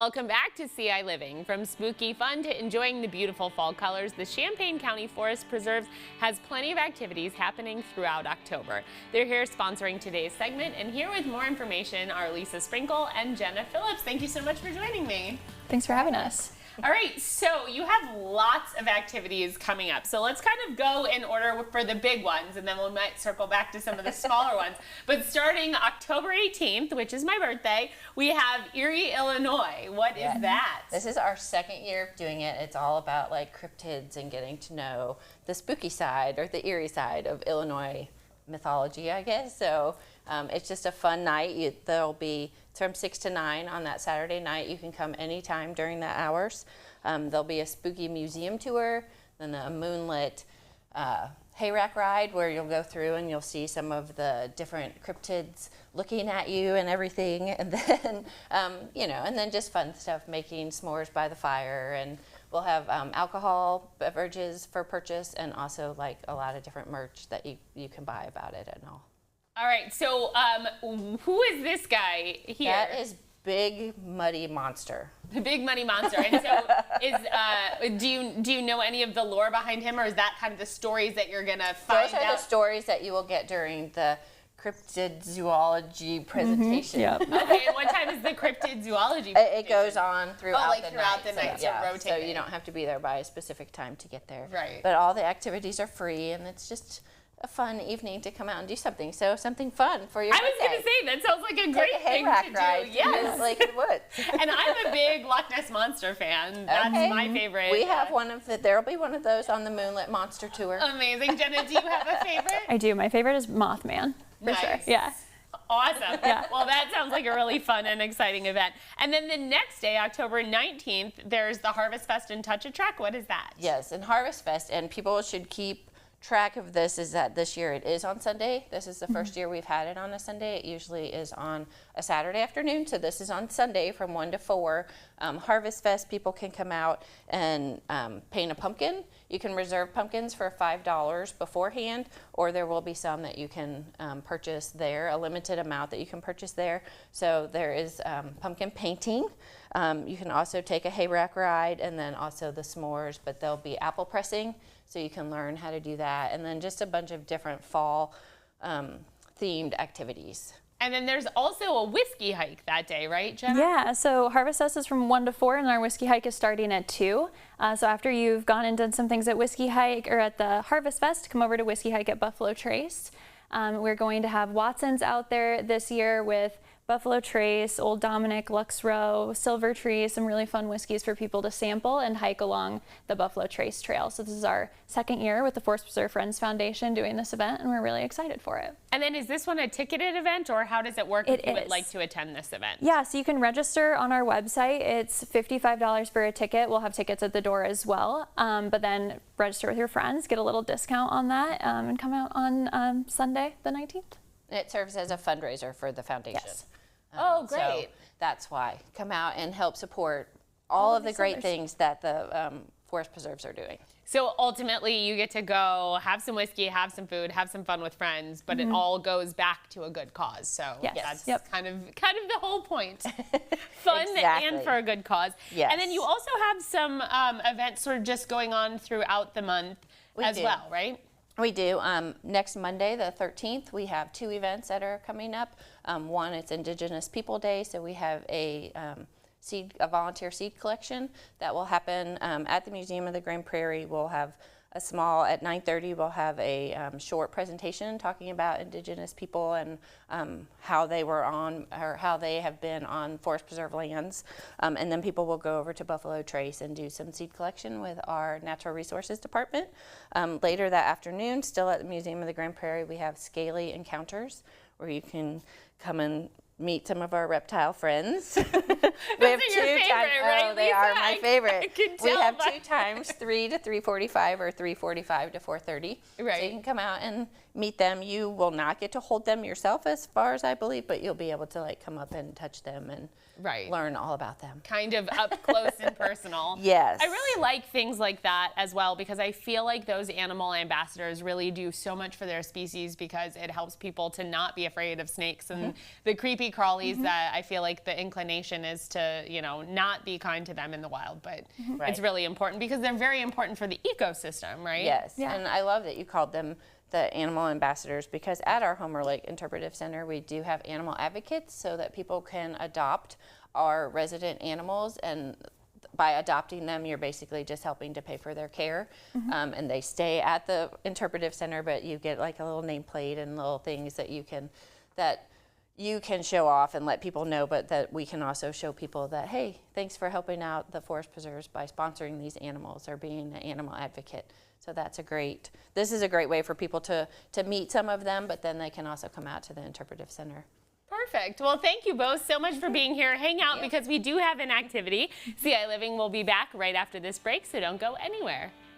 Welcome back to ciLiving. From spooky fun to enjoying the beautiful fall colors, the Champaign County Forest Preserves has plenty of activities happening throughout October. They're here sponsoring today's segment, and here with more information are Lisa Sprinkle and Jenna Phillips. Thank you so much for joining me. Thanks for having us. All right, so you have lots of activities coming up. So let's kind of go in order for the big ones, and then we might circle back to some of the smaller ones. But starting October 18th, which is my birthday, we have Eerie Illinois. What is that? This is our second year of doing it. It's all about like cryptids and getting to know the spooky side or the eerie side of Illinois mythology, I guess. So it's just a fun night. There'll be from 6 to 9 on that Saturday night. You can come anytime during the hours. There'll be a spooky museum tour, then a moonlit hayrack ride where you'll go through and you'll see some of the different cryptids looking at you and everything. And then, and then just fun stuff, making s'mores by the fire. And we'll have alcohol beverages for purchase and also like a lot of different merch that you can buy about it and all. All right, so who is this guy here? That is Big Muddy Monster. The Big Muddy Monster. And so do you know any of the lore behind him, or is that kind of the stories that you're going to find out? Those are the stories that you will get during the cryptid zoology presentation. Yep. Okay, and what time is the cryptid zoology presentation? It goes on throughout the night. So rotating. So you don't have to be there by a specific time to get there. Right. But all the activities are free, and it's just a fun evening to come out and do something. So something fun for your birthday. I was going to say, that sounds like a great thing to do. Ride yes. Like it would. And I'm a big Loch Ness Monster fan. That's my favorite. We have one of there'll be one of those on the Moonlit Monster Tour. Amazing. Jenna, do you have a favorite? I do. My favorite is Mothman, for sure. Yeah. Awesome. Yeah. Well, that sounds like a really fun and exciting event. And then the next day, October 19th, there's the Harvest Fest and Touch a Truck. What is that? Yes, and Harvest Fest, and people should keep track of this, is that this year it is on Sunday. This is the first year we've had it on a Sunday. It usually is on a Saturday afternoon, so this is on Sunday from 1 to 4. Harvest Fest, people can come out and paint a pumpkin. You can reserve pumpkins for $5 beforehand, or there will be some that you can purchase there, a limited amount that you can purchase there. So there is pumpkin painting. You can also take a hayrack ride, and then also the s'mores, but there'll be apple pressing, so you can learn how to do that, and then just a bunch of different fall themed activities. And then there's also a whiskey hike that day, right, Jenna? Yeah, so Harvest Fest is from 1 to 4, and our whiskey hike is starting at 2. So after you've gone and done some things at Whiskey Hike or at the Harvest Fest, come over to Whiskey Hike at Buffalo Trace. We're going to have Watson's out there this year with Buffalo Trace, Old Dominic, Lux Row, Silver Tree, some really fun whiskeys for people to sample and hike along the Buffalo Trace Trail. So this is our second year with the Forest Preserve Friends Foundation doing this event, and we're really excited for it. And then is this one a ticketed event, or how does it work if you would like to attend this event? Yeah, so you can register on our website. It's $55 for a ticket. We'll have tickets at the door as well, but then register with your friends, get a little discount on that, and come out on Sunday the 19th. It serves as a fundraiser for the foundation. Yes. Oh, great. So that's why. Come out and help support all of the great things that the Forest Preserves are doing. So ultimately, you get to go have some whiskey, have some food, have some fun with friends, but it all goes back to a good cause. So that's kind of the whole point. Fun and for a good cause. Yes. And then you also have some events sort of just going on throughout the month as well, right? We do. Next Monday, the 13th, we have 2 events that are coming up. One, it's Indigenous People Day, so we have a volunteer seed collection that will happen at the Museum of the Grand Prairie. We'll have a small, at 9:30, we'll have a short presentation talking about Indigenous people and how they were on, or how they have been on Forest Preserve lands. And then people will go over to Buffalo Trace and do some seed collection with our Natural Resources Department. Later that afternoon, still at the Museum of the Grand Prairie, we have Scaly Encounters, where you can come and meet some of our reptile friends. We have two times. Right, oh, they Lisa? are my favorite. We have 2 times, 3 to 3:45 or 3:45 to 4:30. Right. So you can come out and meet them. You will not get to hold them yourself, as far as I believe, but you'll be able to like come up and touch them and learn all about them. Kind of up close and personal. Yes. I really like things like that as well, because I feel like those animal ambassadors really do so much for their species, because it helps people to not be afraid of snakes and the creepy creepy crawlies that I feel like the inclination is to, you know, not be kind to them in the wild, but it's really important because they're very important for the ecosystem, right? Yes, Yeah. and I love that you called them the animal ambassadors, because at our Homer Lake Interpretive Center, we do have animal advocates so that people can adopt our resident animals, and by adopting them, you're basically just helping to pay for their care. And they stay at the interpretive center, but you get like a little nameplate and little things that you can show off and let people know, but that we can also show people that, hey, thanks for helping out the Forest Preserves by sponsoring these animals or being an animal advocate. So this is a great way for people to meet some of them, but then they can also come out to the interpretive center. Perfect. Well, thank you both so much for being here. Hang out because we do have an activity. ciLiving will be back right after this break, so don't go anywhere.